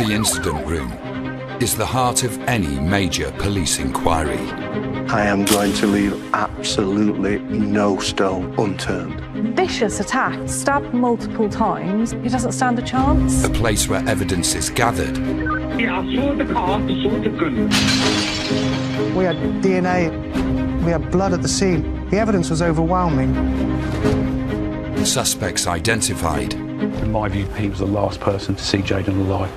The incident room is the heart of any major police inquiry. I am going to leave absolutely no stone unturned. Vicious attack, stabbed multiple times. He doesn't stand a chance. A place where evidence is gathered. Yeah, I saw the car, I saw the gun. We had DNA, we had blood at the scene. The evidence was overwhelming. Suspects identified. In my view, he was the last person to see Jayden alive.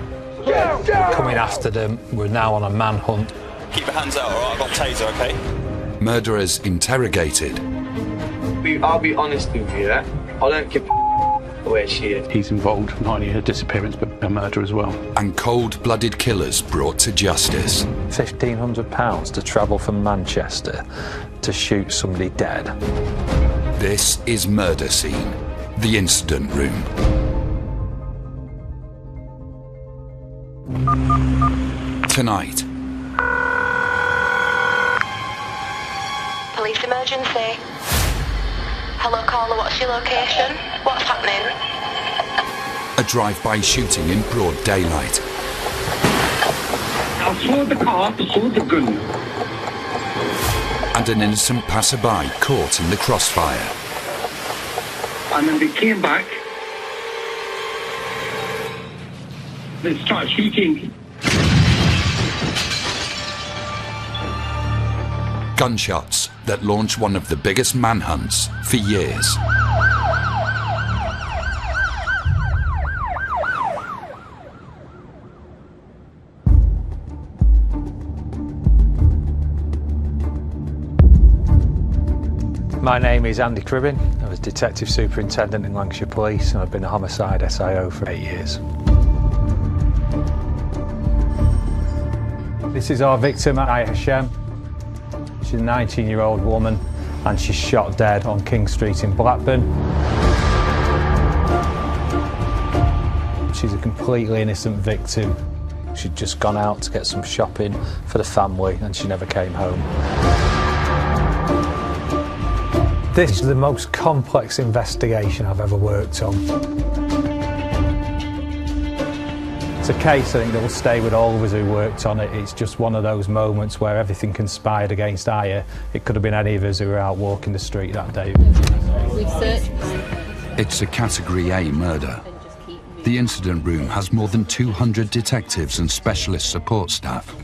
Coming after them, we're now on a manhunt. Keep your hands out, all right? I've got a taser, OK? Murderers interrogated. I'll be honest with you, I don't give where she is. He's involved not only in her disappearance, but a murder as well. And cold-blooded killers brought to justice. £1,500 to travel from Manchester to shoot somebody dead. This is Murder Scene, the incident room. Tonight. Police emergency. Hello, caller, what's your location? What's happening? A drive-by shooting in broad daylight. I saw the car, I saw the gun. And an innocent passerby caught in the crossfire. And then they came back. They started shooting. Gunshots that launched one of the biggest manhunts for years. My name is Andy Cribbin. I was Detective Superintendent in Lancashire Police and I've been a homicide SIO for 8 years. This is our victim, Aya Hashem. She's a 19-year-old woman and she's shot dead on King Street in Blackburn. She's a completely innocent victim. She'd just gone out to get some shopping for the family and she never came home. This is the most complex investigation I've ever worked on. It's a case I think that will stay with all of us who worked on it. It's just one of those moments where everything conspired against Aya. It could have been any of us who were out walking the street that day. It's a Category A murder. The incident room has more than 200 detectives and specialist support staff.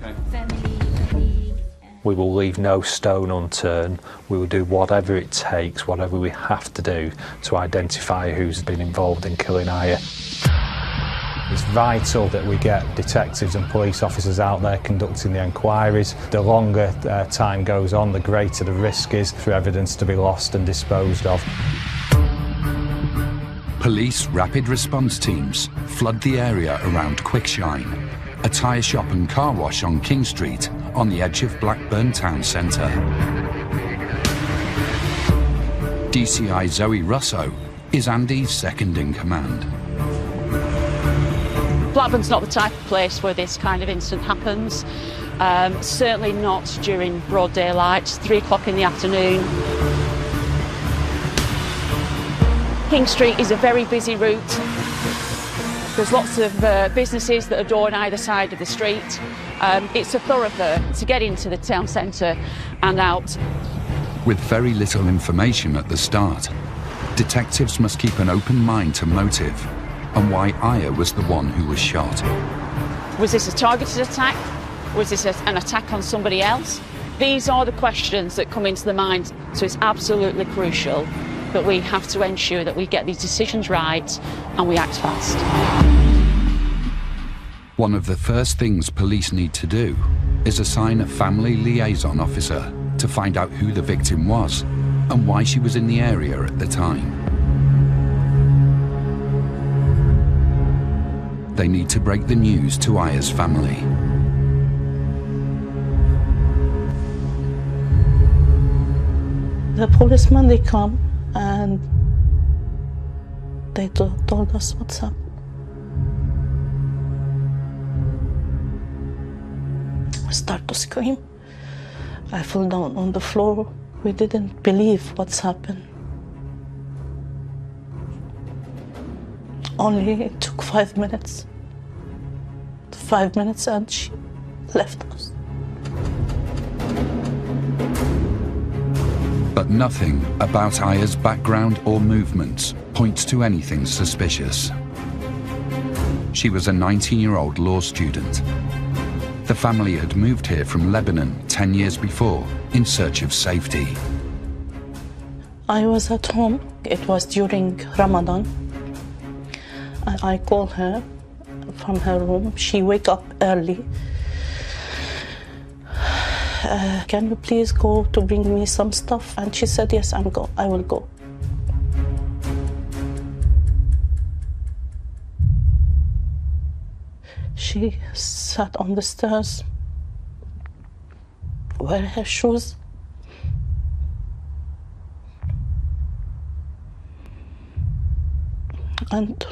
We will leave no stone unturned. We will do whatever it takes, whatever we have to do to identify who's been involved in killing Aya. It's vital that we get detectives and police officers out there conducting the inquiries. The longer time goes on, the greater the risk is for evidence to be lost and disposed of. Police rapid response teams flood the area around Quickshine, a tyre shop and car wash on King Street on the edge of Blackburn town centre. DCI Zoe Russo is Andy's second in command. Blackburn's not the type of place where this kind of incident happens. Certainly not during broad daylight, 3 o'clock in the afternoon. King Street is a very busy route. There's lots of businesses that adorn either side of the street. It's a thoroughfare to get into the town centre and out. With very little information at the start, detectives must keep an open mind to motive and why Aya was the one who was shot. Was this a targeted attack? Was this an attack on somebody else? These are the questions that come into the mind, so it's absolutely crucial that we have to ensure that we get these decisions right and we act fast. One of the first things police need to do is assign a family liaison officer to find out who the victim was and why she was in the area at the time. They need to break the news to Aya's family. The policemen, they come and they told us what's up. I start to scream. I fell down on the floor. We didn't believe what's happened. Only it took 5 minutes. 5 minutes and she left us. But nothing about Aya's background or movements points to anything suspicious. She was a 19-year-old law student. The family had moved here from Lebanon 10 years before in search of safety. I was at home. It was during Ramadan. I called her from her room. She wake up early. Can you please go to bring me some stuff? And she said, yes, I will go. She sat on the stairs, wear her shoes. And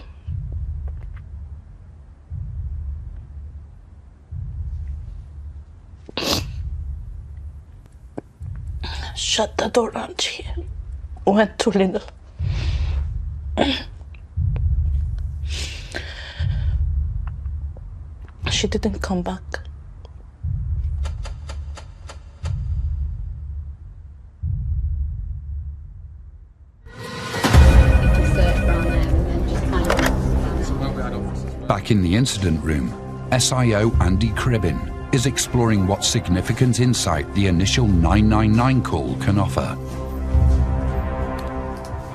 shut the door and she went to Lidl. She didn't come back. Back in the incident room, SIO Andy Cribbin is exploring what significant insight the initial 999 call can offer.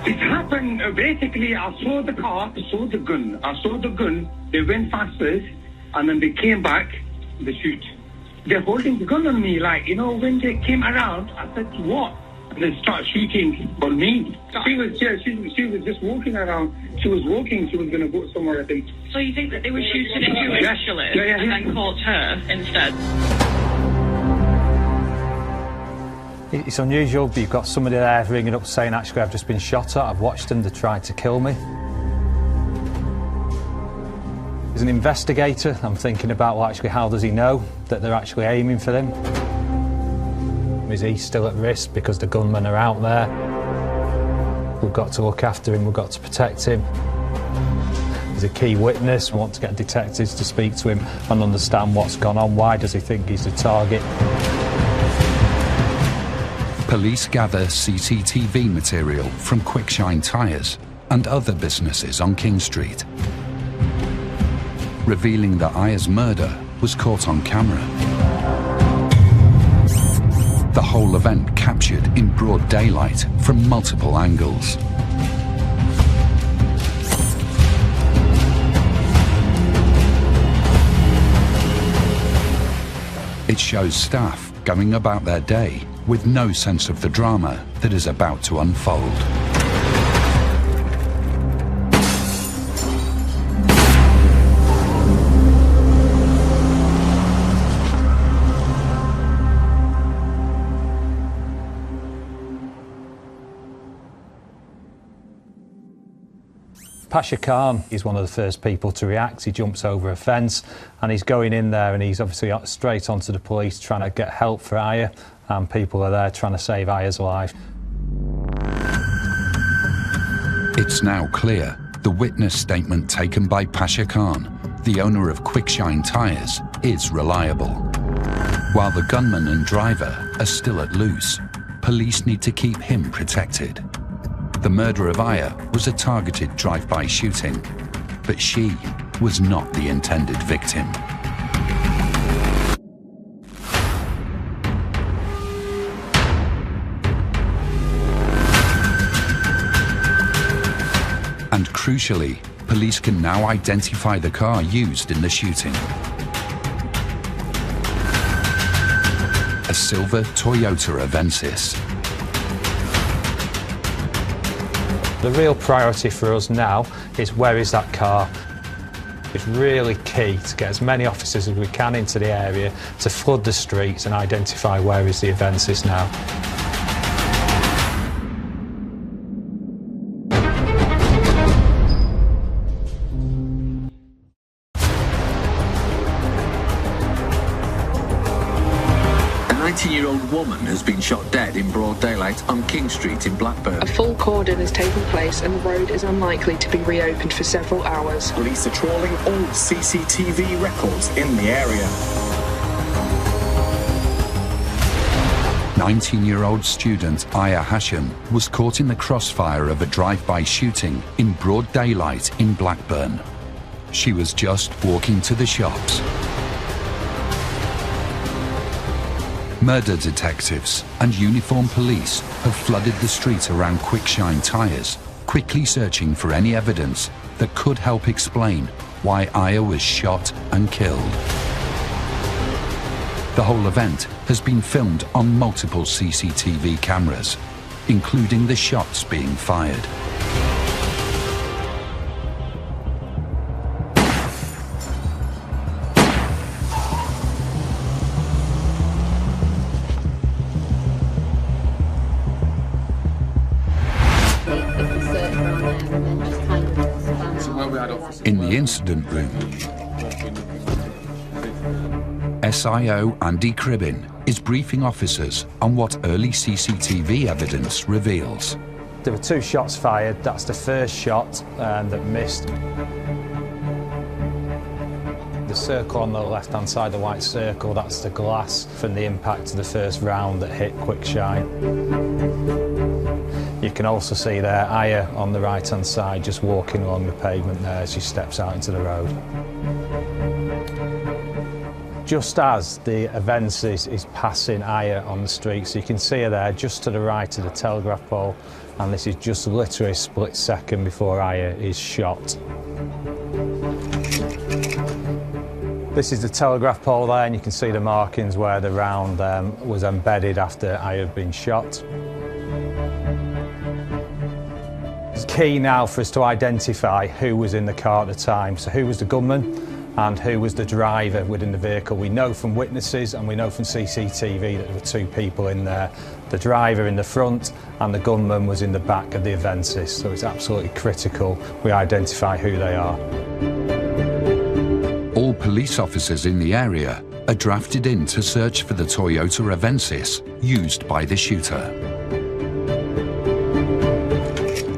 It happened, basically, I saw the car, saw the gun. I saw the gun, they went faster, and then they came back, they shoot. They're holding the gun on me, like, you know, when they came around, I said, what? And they start shooting on me. She was just walking around. She was walking, she was going to go somewhere, I think. So you think that they were shooting at you initially and then caught her instead? It's unusual, but you've got somebody there ringing up saying, actually, I've just been shot at, I've watched them, they tried to kill me. As an investigator, I'm thinking about, well, actually, how does he know that they're actually aiming for him? Is he still at risk because the gunmen are out there? We've got to look after him, we've got to protect him. He's a key witness, we want to get detectives to speak to him and understand what's gone on. Why does he think he's the target? Police gather CCTV material from Quickshine Tyres and other businesses on King Street, revealing that Aya's murder was caught on camera. The whole event captured in broad daylight from multiple angles. It shows staff going about their day with no sense of the drama that is about to unfold. Pasha Khan is one of the first people to react. He jumps over a fence and he's going in there, and he's obviously straight onto the police trying to get help for Aya, and people are there trying to save Aya's life. It's now clear the witness statement taken by Pasha Khan, the owner of Quickshine Tyres, is reliable. While the gunman and driver are still at loose, police need to keep him protected. The murder of Aya was a targeted drive-by shooting, but she was not the intended victim. And crucially, police can now identify the car used in the shooting. A silver Toyota Avensis. The real priority for us now is, where is that car? It's really key to get as many officers as we can into the area to flood the streets and identify where is the Avensis now. 19-year-old woman has been shot dead in broad daylight on King Street in Blackburn. A full cordon has taken place and the road is unlikely to be reopened for several hours. Police are trawling all CCTV records in the area. 19-year-old student Aya Hashim was caught in the crossfire of a drive-by shooting in broad daylight in Blackburn. She was just walking to the shops. Murder detectives and uniformed police have flooded the street around Quickshine tyres, quickly searching for any evidence that could help explain why Aya was shot and killed. The whole event has been filmed on multiple CCTV cameras, including the shots being fired. In the incident room, SIO Andy Cribbin is briefing officers on what early CCTV evidence reveals. There were 2 shots fired. That's the first shot that missed. The circle on the left-hand side, the white circle, that's the glass from the impact of the first round that hit Quickshine. You can also see there Aya on the right-hand side just walking along the pavement there as she steps out into the road. Just as the Avensis is passing Aya on the street, so you can see her there just to the right of the telegraph pole, and this is just literally a split second before Aya is shot. This is the telegraph pole there, and you can see the markings where the round was embedded after Aya had been shot. It's key now for us to identify who was in the car at the time, so who was the gunman and who was the driver within the vehicle. We know from witnesses and we know from CCTV that there were 2 people in there. The driver in the front and the gunman was in the back of the Avensis, so it's absolutely critical we identify who they are. All police officers in the area are drafted in to search for the Toyota Avensis used by the shooter.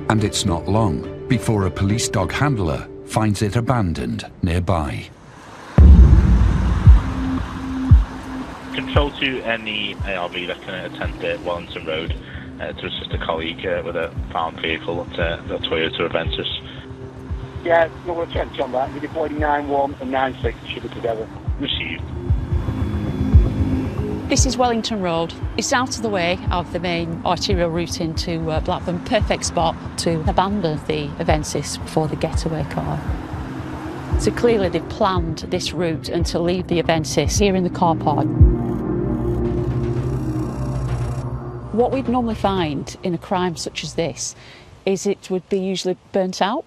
And it's not long before a police dog handler finds it abandoned nearby. Control to any ARV that can attend at Wellington Road to assist a colleague with a found vehicle at the Toyota Avensis. Yeah, no attempt on that. We deployed 9-1 and 9-6 should be together. Received. This is Wellington Road. It's out of the way of the main arterial route into Blackburn. Perfect spot to abandon the Avensis for the getaway car. So clearly they've planned this route and to leave the Avensis here in the car park. What we'd normally find in a crime such as this is it would be usually burnt out,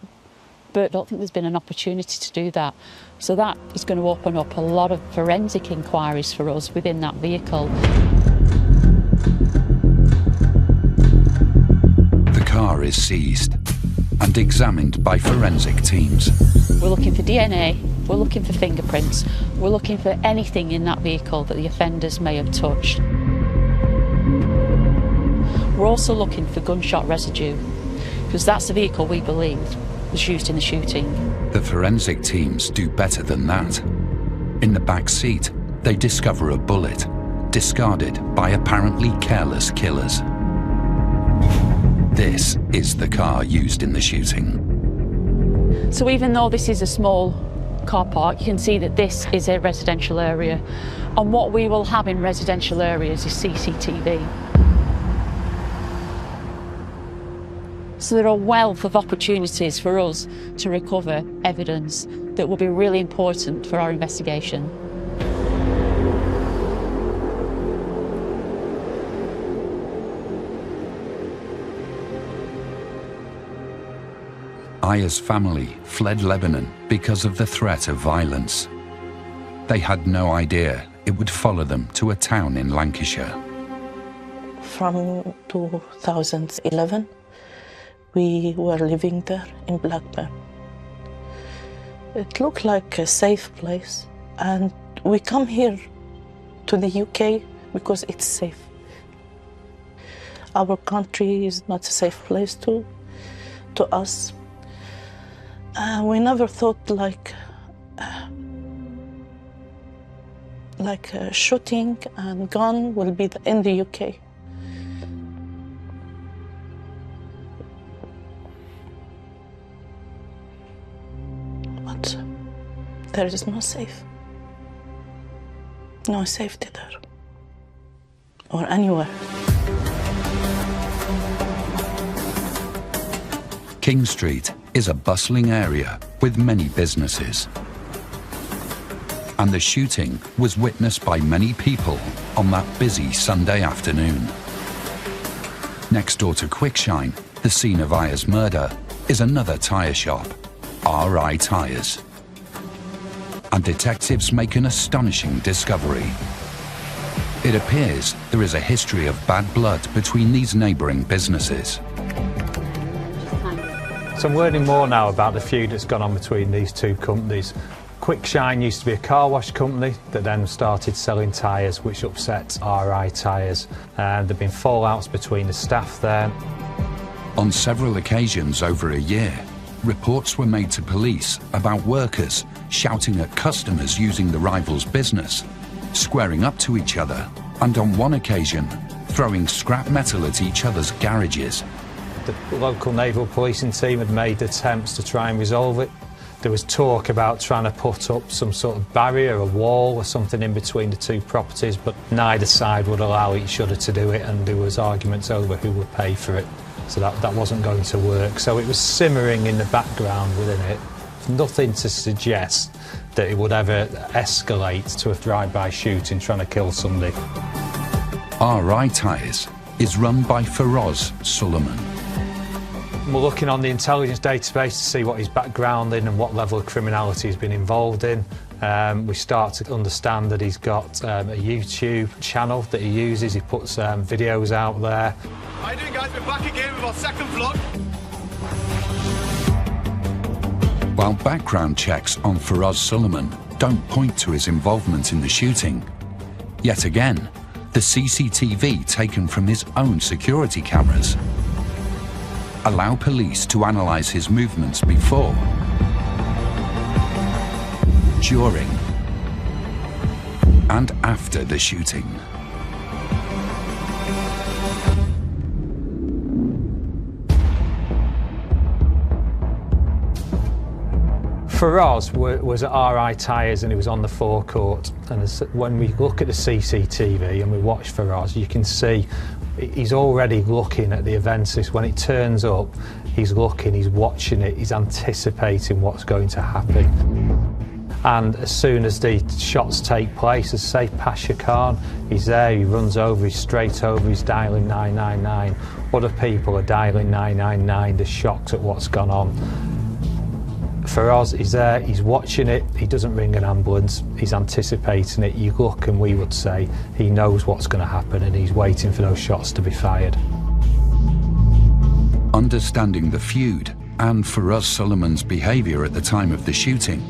but I don't think there's been an opportunity to do that. So that is going to open up a lot of forensic inquiries for us within that vehicle. The car is seized and examined by forensic teams. We're looking for DNA, we're looking for fingerprints, we're looking for anything in that vehicle that the offenders may have touched. We're also looking for gunshot residue, because that's the vehicle we believe was used in the shooting. The forensic teams do better than that. In the back seat, they discover a bullet, discarded by apparently careless killers. This is the car used in the shooting. So even though this is a small car park, you can see that this is a residential area. And what we will have in residential areas is CCTV. So there are a wealth of opportunities for us to recover evidence that will be really important for our investigation. Aya's family fled Lebanon because of the threat of violence. They had no idea it would follow them to a town in Lancashire. From 2011, we were living there in Blackburn. It looked like a safe place, and we come here to the UK because it's safe. Our country is not a safe place to us. We never thought like shooting and gun will be in the UK. But there is no safety there or anywhere. King Street is a bustling area with many businesses. And the shooting was witnessed by many people on that busy Sunday afternoon. Next door to Quickshine, the scene of Aya's murder, is another tyre shop, RI Tyres. And detectives make an astonishing discovery. It appears there is a history of bad blood between these neighbouring businesses. So I'm learning more now about the feud that's gone on between these two companies. Quickshine used to be a car wash company that then started selling tyres, which upset RI Tyres. There have been fallouts between the staff there. On several occasions over a year, reports were made to police about workers shouting at customers using the rival's business, squaring up to each other, and on one occasion, throwing scrap metal at each other's garages. The local naval policing team had made attempts to try and resolve it. There was talk about trying to put up some sort of barrier, a wall or something in between the two properties, but neither side would allow each other to do it, and there was arguments over who would pay for it. So that wasn't going to work. So it was simmering in the background within it. Nothing to suggest that it would ever escalate to a drive-by shooting trying to kill somebody. RI Tyres is run by Feroz Suleiman. We're looking on the intelligence database to see what his background in and what level of criminality he's been involved in. We start to understand that he's got a YouTube channel that he uses. He puts videos out there. How you doing, guys? We're back again with our second vlog. While background checks on Feroz Suleiman don't point to his involvement in the shooting, yet again, the CCTV taken from his own security cameras allow police to analyse his movements before, during, and after the shooting. Feroz was at RI Tyres and he was on the forecourt. And when we look at the CCTV and we watch Feroz, you can see he's already looking at the events. When it turns up, he's looking, he's watching it, he's anticipating what's going to happen. And as soon as the shots take place, as say Pasha Khan, he's there, he runs over, he's straight over, he's dialing 999. Other people are dialing 999, they're shocked at what's gone on. Feroz is there, he's watching it, he doesn't ring an ambulance, he's anticipating it. You look and we would say he knows what's going to happen and he's waiting for those shots to be fired. Understanding the feud and Feroz Suleiman's behaviour at the time of the shooting,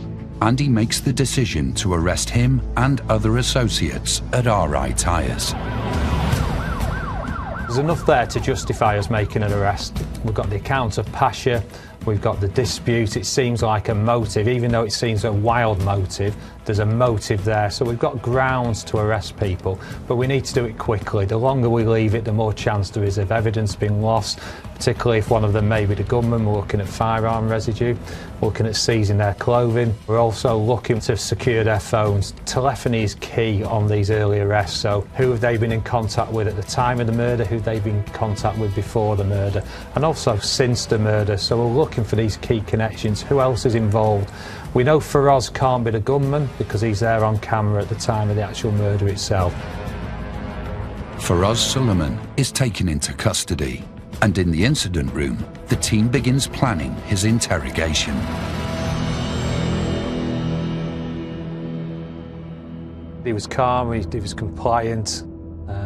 Andy makes the decision to arrest him and other associates at RI Tyres. There's enough there to justify us making an arrest. We've got the account of Pasha, we've got the dispute. It seems like a motive, even though it seems a wild motive, there's a motive there. So we've got grounds to arrest people, but we need to do it quickly. The longer we leave it, the more chance there is of evidence being lost, particularly if one of them may be the gunman. We're looking at firearm residue, we're looking at seizing their clothing. We're also looking to secure their phones. Telephony is key on these early arrests, so who have they been in contact with at the time of the murder, who they've been in contact with before the murder, and also since the murder. So we're looking for these key connections. Who else is involved? We know Feroz can't be the gunman because he's there on camera at the time of the actual murder itself. Feroz Suleiman is taken into custody, and in the incident room, the team begins planning his interrogation. He was calm, he was compliant,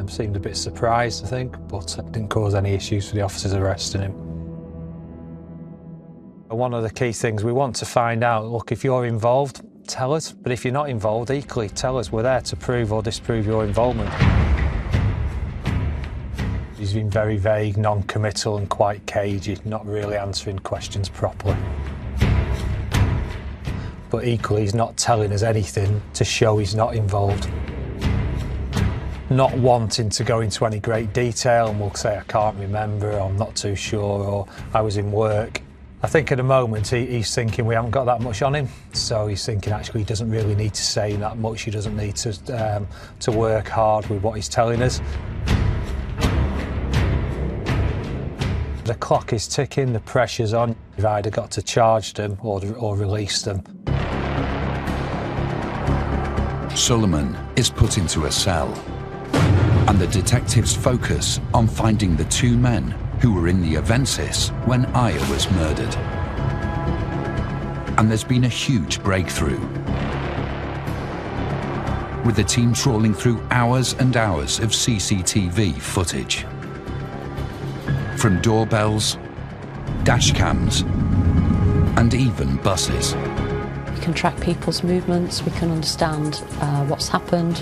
seemed a bit surprised, I think, but didn't cause any issues for the officers arresting him. One of the key things we want to find out, look, if you're involved, tell us, but if you're not involved, equally tell us. We're there to prove or disprove your involvement. He's been very vague, non-committal and quite cagey, not really answering questions properly. But equally, he's not telling us anything to show he's not involved. Not wanting to go into any great detail, and we'll say, I can't remember, or I'm not too sure, or I was in work. I think at the moment he's thinking we haven't got that much on him, so he's thinking actually he doesn't really need to say that much, he doesn't need to work hard with what he's telling us. The clock is ticking, the pressure's on. We've either got to charge them or release them. Suleiman is put into a cell, and the detectives focus on finding the two men who were in the Avensis when Aya was murdered. And there's been a huge breakthrough, with the team trawling through hours and hours of CCTV footage. From doorbells, dash cams, and even buses. We can track people's movements, we can understand what's happened,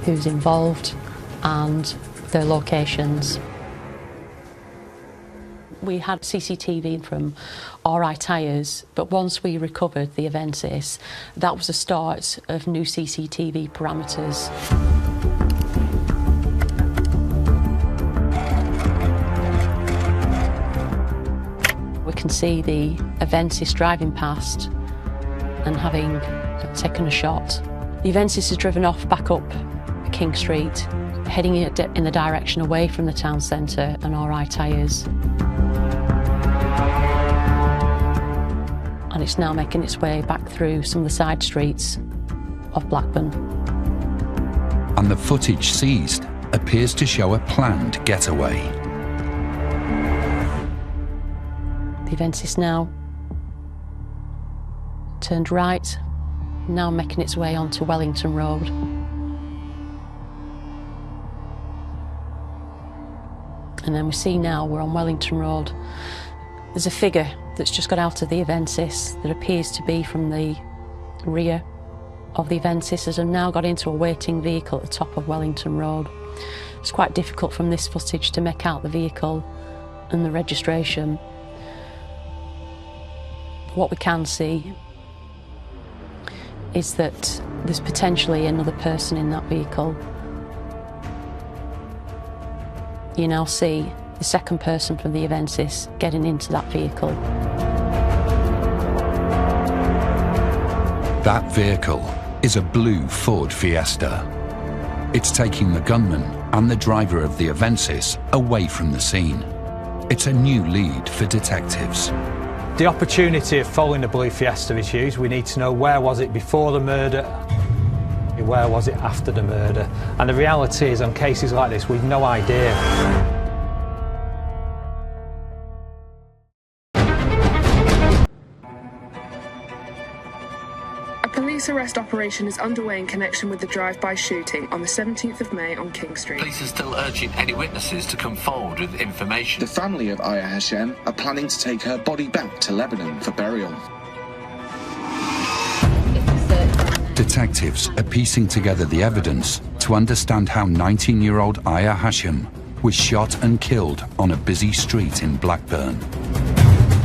who's involved, and their locations. We had CCTV from RI Tyres, but once we recovered the Avensis, that was the start of new CCTV parameters. We can see the Avensis driving past and having taken a shot. The Avensis is driven off back up King Street, heading in the direction away from the town centre and RI Tyres. And it's now making its way back through some of the side streets of Blackburn. And the footage seized appears to show a planned getaway. The Avensis now turned right, now making its way onto Wellington Road. And then we see now we're on Wellington Road. There's a figure that's just got out of the Avensis that appears to be from the rear of the Avensis, as have now got into a waiting vehicle at the top of Wellington Road. It's quite difficult from this footage to make out the vehicle and the registration. What we can see is that there's potentially another person in that vehicle. You now see the second person from the Avensis getting into that vehicle. That vehicle is a blue Ford Fiesta. It's taking the gunman and the driver of the Avensis away from the scene. It's a new lead for detectives. The opportunity of following the blue Fiesta is huge. We need to know where was it before the murder, where was it after the murder. And the reality is, on cases like this, we've no idea. A police arrest operation is underway in connection with the drive-by shooting on the 17th of May on King Street. Police are still urging any witnesses to come forward with information. The family of Aya Hashem are planning to take her body back to Lebanon for burial. Detectives are piecing together the evidence to understand how 19-year-old Aya Hashem was shot and killed on a busy street in Blackburn.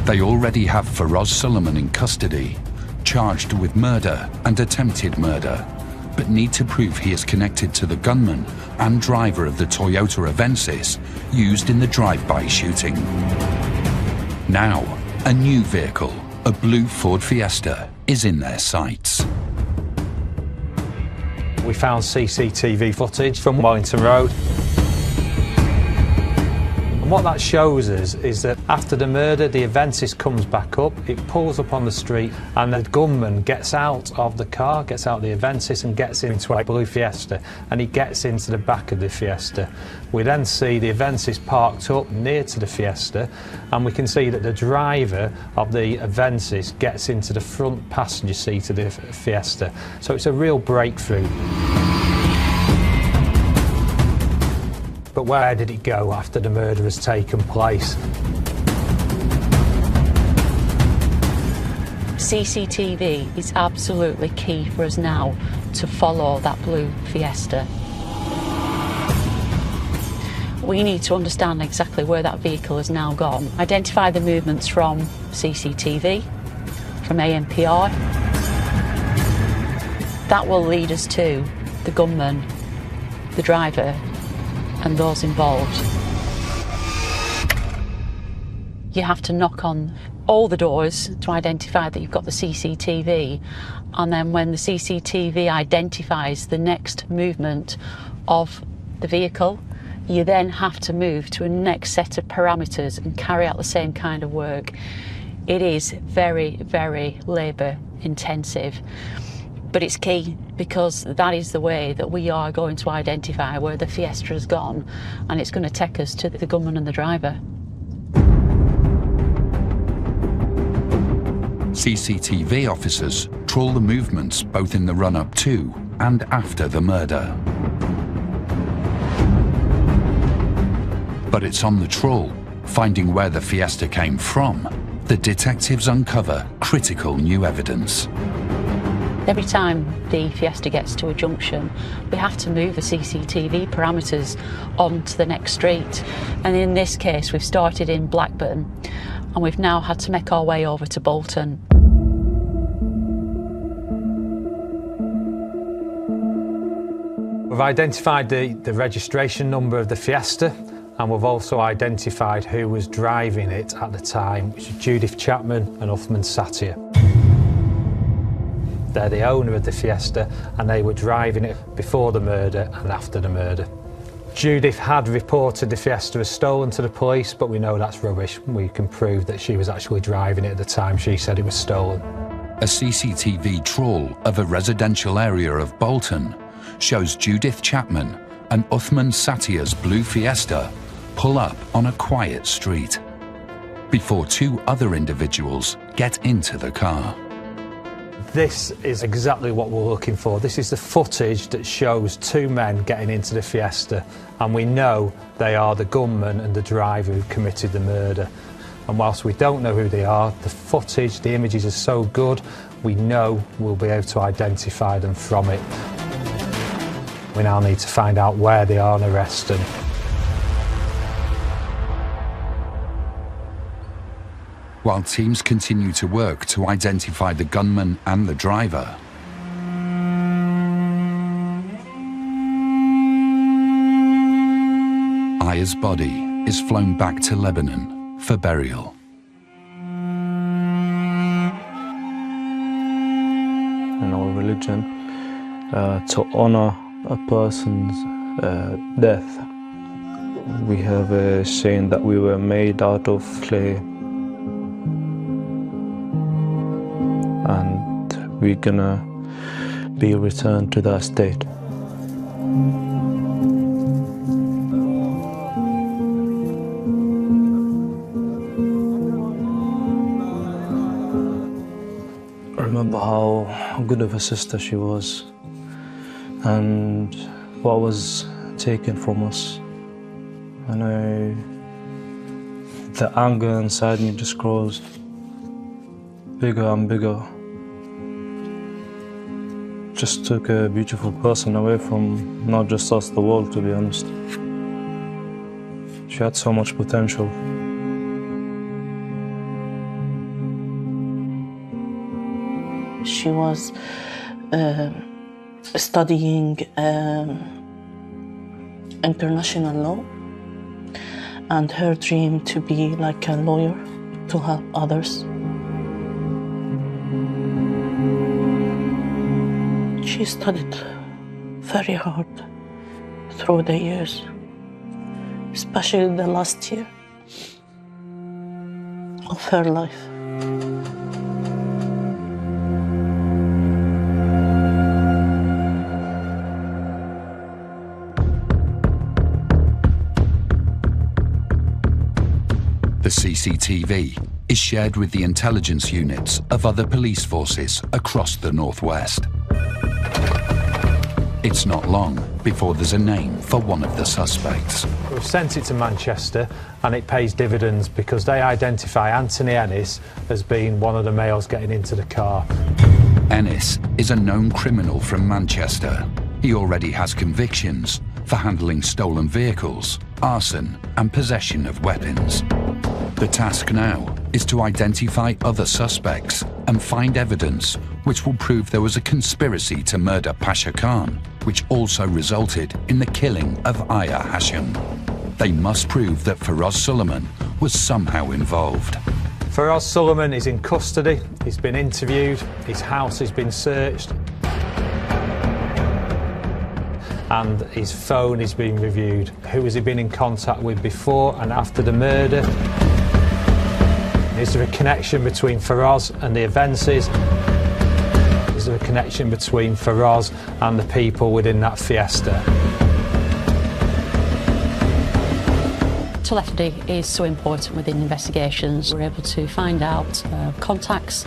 They already have Faraz Suleiman in custody, charged with murder and attempted murder, but need to prove he is connected to the gunman and driver of the Toyota Avensis used in the drive-by shooting. Now, a new vehicle, a blue Ford Fiesta, is in their sights. We found CCTV footage from Wellington Road. And what that shows us is that after the murder, the Avensis comes back up, it pulls up on the street, and the gunman gets out of the car, gets out of the Avensis and gets into a blue Fiesta, and he gets into the back of the Fiesta. We then see the Avensis parked up near to the Fiesta, and we can see that the driver of the Avensis gets into the front passenger seat of the Fiesta. So it's a real breakthrough. But where did it go after the murder has taken place? CCTV is absolutely key for us now to follow that blue Fiesta. We need to understand exactly where that vehicle has now gone. Identify the movements from CCTV, from ANPR. That will lead us to the gunman, the driver, and those involved. You have to knock on all the doors to identify that you've got the CCTV, and then when the CCTV identifies the next movement of the vehicle, you then have to move to a next set of parameters and carry out the same kind of work. It is very, very labour intensive, but it's key because that is the way that we are going to identify where the Fiesta has gone, and it's going to take us to the gunman and the driver. CCTV officers trawl the movements both in the run-up to and after the murder. But it's on the trawl, finding where the Fiesta came from, the detectives uncover critical new evidence. Every time the Fiesta gets to a junction, we have to move the CCTV parameters onto the next street. And in this case, we've started in Blackburn, and we've now had to make our way over to Bolton. We've identified the registration number of the Fiesta, and we've also identified who was driving it at the time, which is Judith Chapman and Uthman Satia. They're the owner of the Fiesta, and they were driving it before the murder and after the murder. Judith had reported the Fiesta as stolen to the police, but we know that's rubbish. We can prove that she was actually driving it at the time she said it was stolen. A CCTV trawl of a residential area of Bolton shows Judith Chapman and Uthman Satia's blue Fiesta pull up on a quiet street before two other individuals get into the car. This is exactly what we're looking for. This is the footage that shows two men getting into the Fiesta, and we know they are the gunman and the driver who committed the murder. And whilst we don't know who they are, the footage, the images are so good, we know we'll be able to identify them from it. We now need to find out where they are and arrest them. While teams continue to work to identify the gunman and the driver, Aya's body is flown back to Lebanon for burial. In our religion, to honor a person's death, we have a saying that we were made out of clay, and we're gonna be returned to that state. I remember how good of a sister she was and what was taken from us. And the anger inside me just grows bigger and bigger. Just took a beautiful person away from not just us, the world, to be honest. She had so much potential. She was studying international law, and her dream to be like a lawyer to help others. She studied very hard through the years, especially the last year of her life. The CCTV is shared with the intelligence units of other police forces across the Northwest. It's not long before there's a name for one of the suspects. We've sent it to Manchester, and it pays dividends because they identify Anthony Ennis as being one of the males getting into the car. Ennis is a known criminal from Manchester. He already has convictions for handling stolen vehicles arson and possession of weapons. The task now is to identify other suspects and find evidence which will prove there was a conspiracy to murder Pasha Khan, which also resulted in the killing of Aya Hashim. They must prove that Faraz Suleiman was somehow involved. Faraz Suleiman is in custody, he's been interviewed, his house has been searched, and his phone is being reviewed. Who has he been in contact with before and after the murder? Is there a connection between Faraz and the events? Is there a connection between Faraz and the people within that fiesta? Telephony is so important within investigations. We're able to find out contacts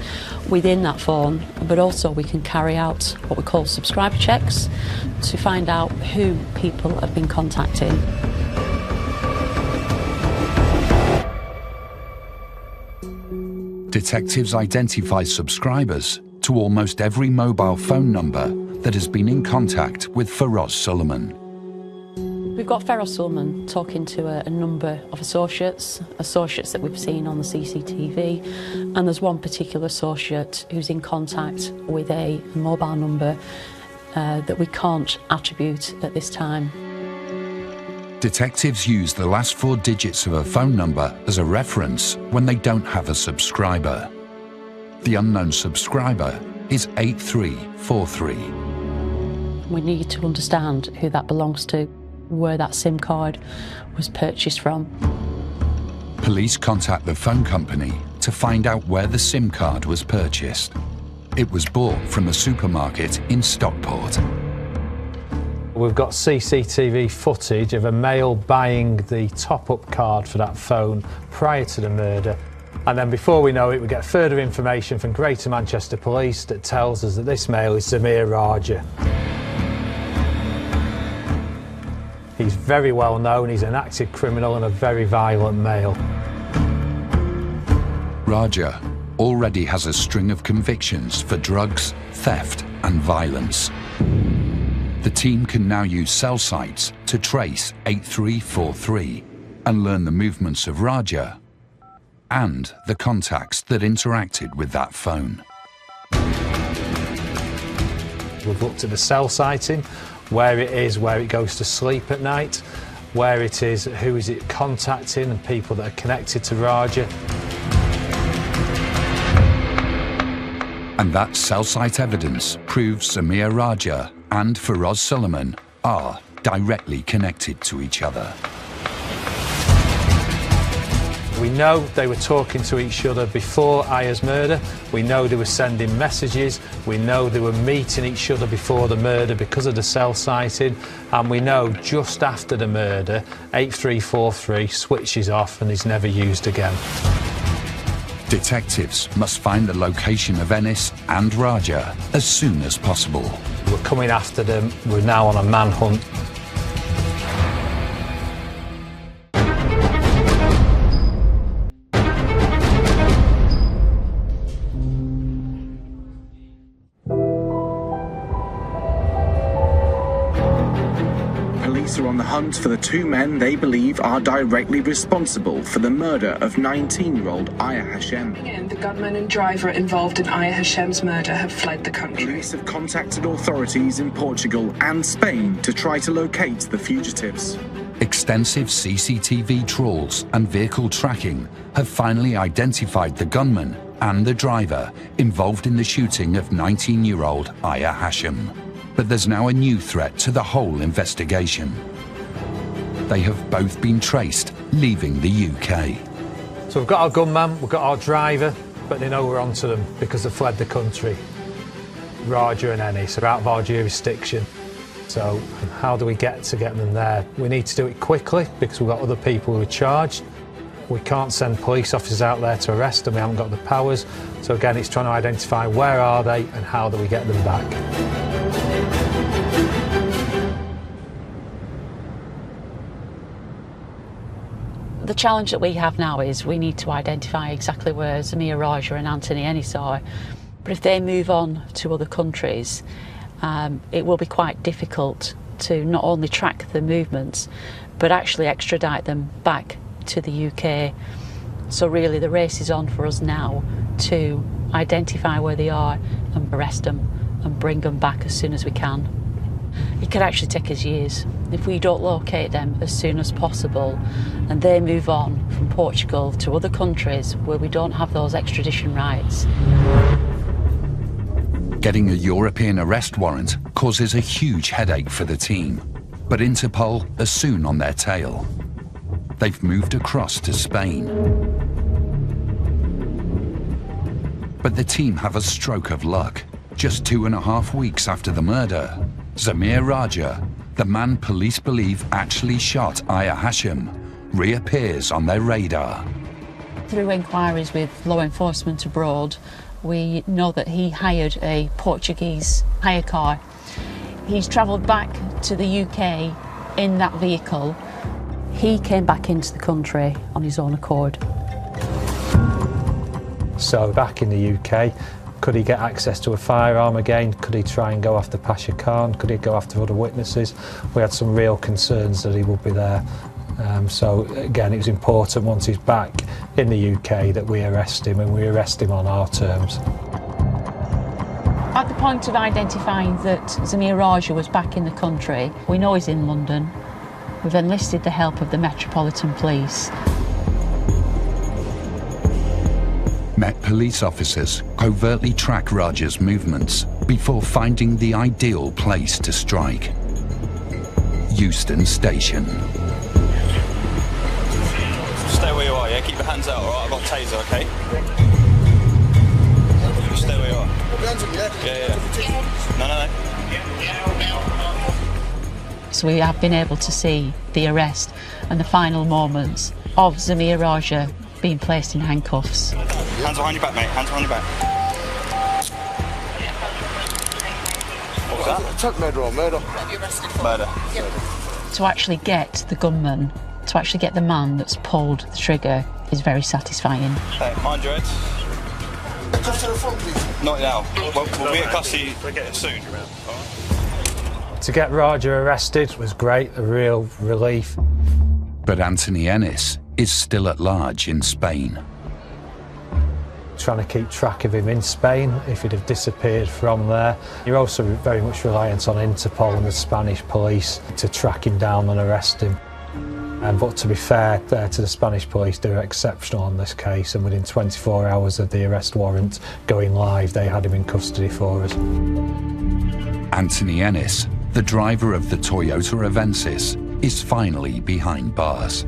within that phone, but also we can carry out what we call subscriber checks to find out who people have been contacting. Detectives identify subscribers to almost every mobile phone number that has been in contact with Faraz Suleiman. We've got Faraz Suleiman talking to a number of associates that we've seen on the CCTV, and there's one particular associate who's in contact with a mobile number that we can't attribute at this time. Detectives use the last 4 digits of a phone number as a reference when they don't have a subscriber. The unknown subscriber is 8343. We need to understand who that belongs to, where that SIM card was purchased from. Police contact the phone company to find out where the SIM card was purchased. It was bought from a supermarket in Stockport. We've got CCTV footage of a male buying the top-up card for that phone prior to the murder. And then before we know it, we get further information from Greater Manchester Police that tells us that this male is Samir Raja. He's very well known, he's an active criminal and a very violent male. Raja already has a string of convictions for drugs, theft and violence. The team can now use cell sites to trace 8343 and learn the movements of Raja and the contacts that interacted with that phone. We've looked at the cell sighting, where it is, where it goes to sleep at night, where it is, who is it contacting, and people that are connected to Raja. And that cell site evidence proves Samir Raja and Faraz Suleiman are directly connected to each other. We know they were talking to each other before Aya's murder. We know they were sending messages. We know they were meeting each other before the murder because of the cell sighting. And we know just after the murder, 8343 switches off and is never used again. Detectives must find the location of Ennis and Raja as soon as possible. We're coming after them. We're now on a manhunt. Police are on the hunt for the 2 men they believe are directly responsible for the murder of 19-year-old Aya Hashim. The gunman and driver involved in Aya Hashim's murder have fled the country. Police have contacted authorities in Portugal and Spain to try to locate the fugitives. Extensive CCTV trawls and vehicle tracking have finally identified the gunman and the driver involved in the shooting of 19-year-old Aya Hashim. But there's now a new threat to the whole investigation. They have both been traced leaving the UK. So we've got our gunman, we've got our driver, but they know we're onto them because they've fled the country. Raja and Ennis are out of our jurisdiction. So how do we get them there? We need to do it quickly because we've got other people who are charged. We can't send police officers out there to arrest them, we haven't got the powers. So again, it's trying to identify where are they and how do we get them back. The challenge that we have now is we need to identify exactly where Samir Raja and Anthony Ennis are. But if they move on to other countries, it will be quite difficult to not only track the movements, but actually extradite them back to the UK. So really the race is on for us now to identify where they are and arrest them and bring them back as soon as we can. It could actually take us years if we don't locate them as soon as possible and they move on from Portugal to other countries where we don't have those extradition rights. Getting a European arrest warrant causes a huge headache for the team, but Interpol are soon on their tail. They've moved across to Spain. But the team have a stroke of luck. Just 2.5 weeks after the murder, Zamir Raja, the man police believe actually shot Aya Hashim, reappears on their radar. Through inquiries with law enforcement abroad, we know that he hired a Portuguese hire car. He's travelled back to the UK in that vehicle. He came back into the country on his own accord. So back in the UK, could he get access to a firearm again? Could he try and go after Pasha Khan? Could he go after other witnesses? We had some real concerns that he would be there. So again, it was important once he's back in the UK that we arrest him, and we arrest him on our terms. At the point of identifying that Zamir Raja was back in the country, we know he's in London. We've enlisted the help of the Metropolitan Police. Met police officers covertly track Raja's movements before finding the ideal place to strike. Euston Station. Stay where you are, yeah? Keep your hands out, alright? I've got a taser, okay? Just stay where you are. Yeah. No. So we have been able to see the arrest and the final moments of Zamir Raja being placed in handcuffs. Hands behind your back, mate. Hands behind your back. What was that? Attempt murder or murder? Murder. To actually get the gunman, to actually get the man that's pulled the trigger is very satisfying. Hey, mind your head. Not now. We'll be at custody soon. To get Raja arrested was great, a real relief. But Anthony Ennis is still at large in Spain. Trying to keep track of him in Spain, if he'd have disappeared from there. You're also very much reliant on Interpol and the Spanish police to track him down and arrest him. But to be fair to the Spanish police, they were exceptional on this case, and within 24 hours of the arrest warrant going live, they had him in custody for us. Anthony Ennis, the driver of the Toyota Avensis, is finally behind bars.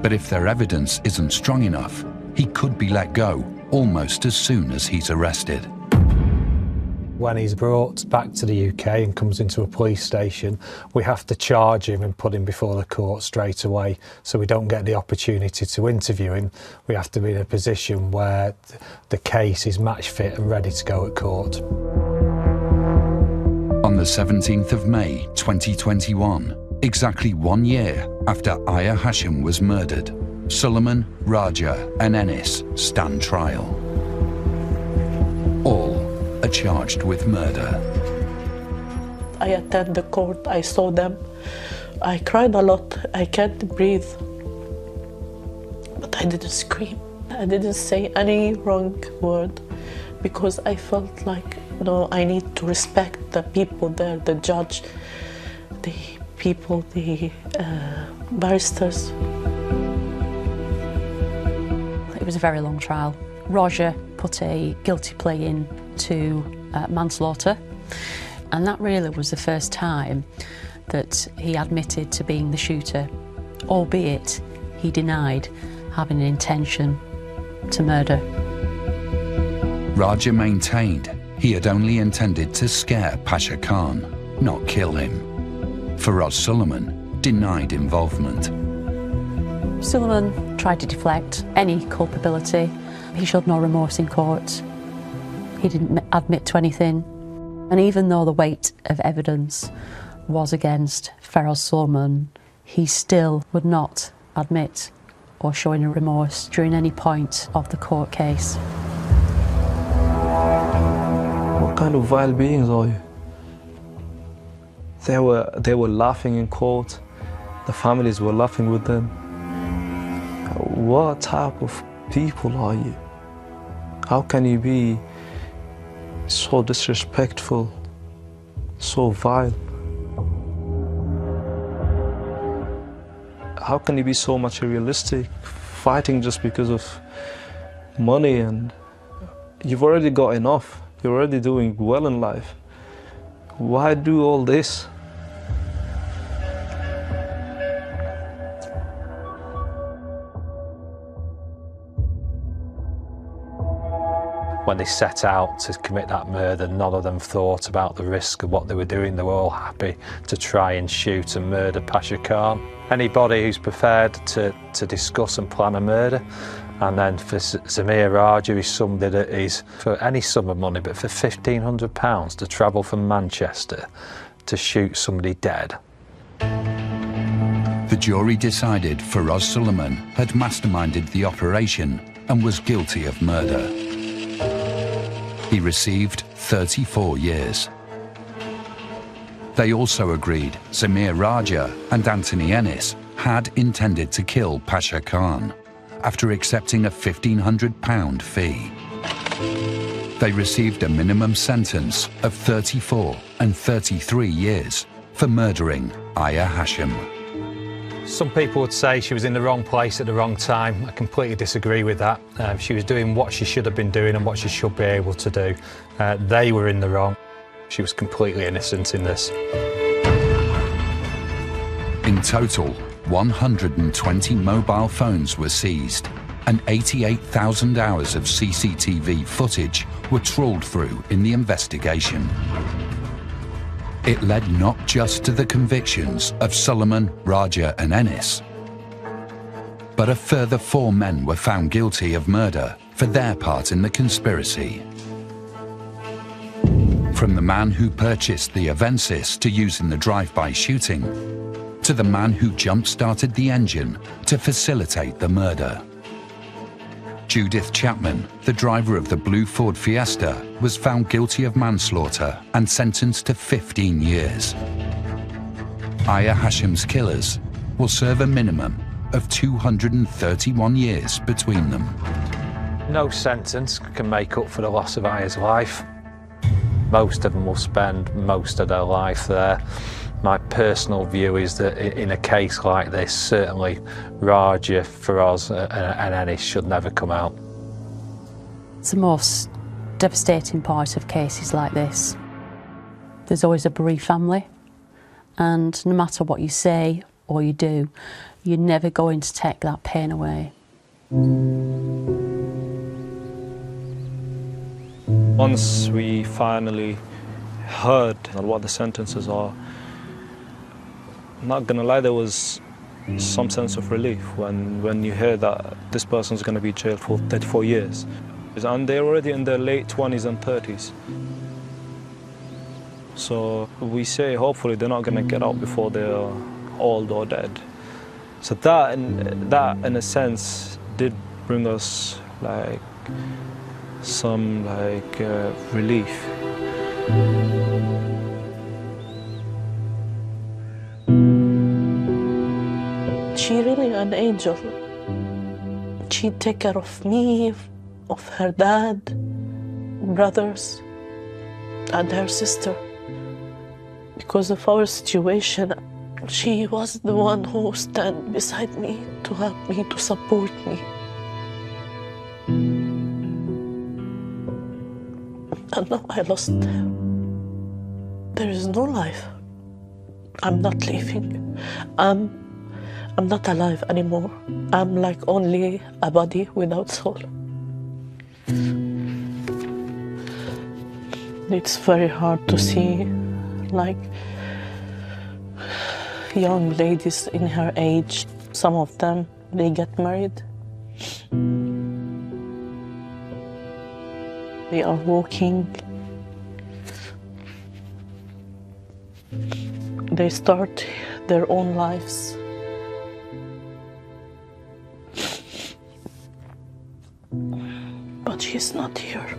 But if their evidence isn't strong enough, he could be let go almost as soon as he's arrested. When he's brought back to the UK and comes into a police station, we have to charge him and put him before the court straight away, so we don't get the opportunity to interview him. We have to be in a position where the case is match fit and ready to go at court. On the 17th of May 2021, exactly 1 year after Aya Hashim was murdered, Suleiman, Raja and Ennis stand trial. All are charged with murder. I attended the court, I saw them. I cried a lot, I can't breathe. But I didn't scream. I didn't say any wrong word because I felt like, no, I need to respect the people there, the judge, the people, the barristers. It was a very long trial. Raja put a guilty plea in to manslaughter, and that really was the first time that he admitted to being the shooter, albeit he denied having an intention to murder. Raja maintained he had only intended to scare Pasha Khan, not kill him. Faraz Suleiman denied involvement. Suleiman tried to deflect any culpability. He showed no remorse in court. He didn't admit to anything. And even though the weight of evidence was against Faraz Suleiman, he still would not admit or show any remorse during any point of the court case. What kind of vile beings are you? They were laughing in court. The families were laughing with them. What type of people are you? How can you be so disrespectful, so vile? How can you be so materialistic, fighting just because of money? And you've already got enough. You're already doing well in life. Why do all this? When they set out to commit that murder, none of them thought about the risk of what they were doing. They were all happy to try and shoot and murder Pasha Khan. Anybody who's prepared to discuss and plan a murder, and then for Zamir Raja is somebody that is, for any sum of money, but for £1,500 to travel from Manchester to shoot somebody dead. The jury decided Faraz Suleiman had masterminded the operation and was guilty of murder. He received 34 years. They also agreed Zamir Raja and Anthony Ennis had intended to kill Pasha Khan after accepting a £1,500 fee. They received a minimum sentence of 34 and 33 years for murdering Aya Hashim. Some people would say she was in the wrong place at the wrong time. I completely disagree with that. She was doing what she should have been doing and what she should be able to do. They were in the wrong. She was completely innocent in this. In total, 120 mobile phones were seized and 88,000 hours of CCTV footage were trawled through in the investigation. It led not just to the convictions of Suleiman, Raja and Ennis, but a further 4 men were found guilty of murder for their part in the conspiracy. From the man who purchased the Avensis to use in the drive-by shooting, to the man who jump-started the engine to facilitate the murder. Judith Chapman, the driver of the blue Ford Fiesta, was found guilty of manslaughter and sentenced to 15 years. Aya Hashim's killers will serve a minimum of 231 years between them. No sentence can make up for the loss of Aya's life. Most of them will spend most of their life there. My personal view is that in a case like this, certainly Raja, Faraz and Ennis should never come out. It's the most devastating part of cases like this. There's always a bereaved family, and no matter what you say or you do, you're never going to take that pain away. Once we finally heard what the sentences are, I'm not gonna lie, there was some sense of relief when you hear that this person's gonna be jailed for 34 years. And they're already in their late 20s and 30s. So we say hopefully they're not gonna get out before they're old or dead. So that in a sense did bring us like some relief. She really an angel. She take care of me, of her dad, brothers, and her sister. Because of our situation, she was the one who stand beside me to help me, to support me. And now I lost her. There is no life. I'm not living. I'm not alive anymore. I'm like only a body without soul. It's very hard to see like young ladies in her age. Some of them, they get married. They are working. They start their own lives. But she's not here.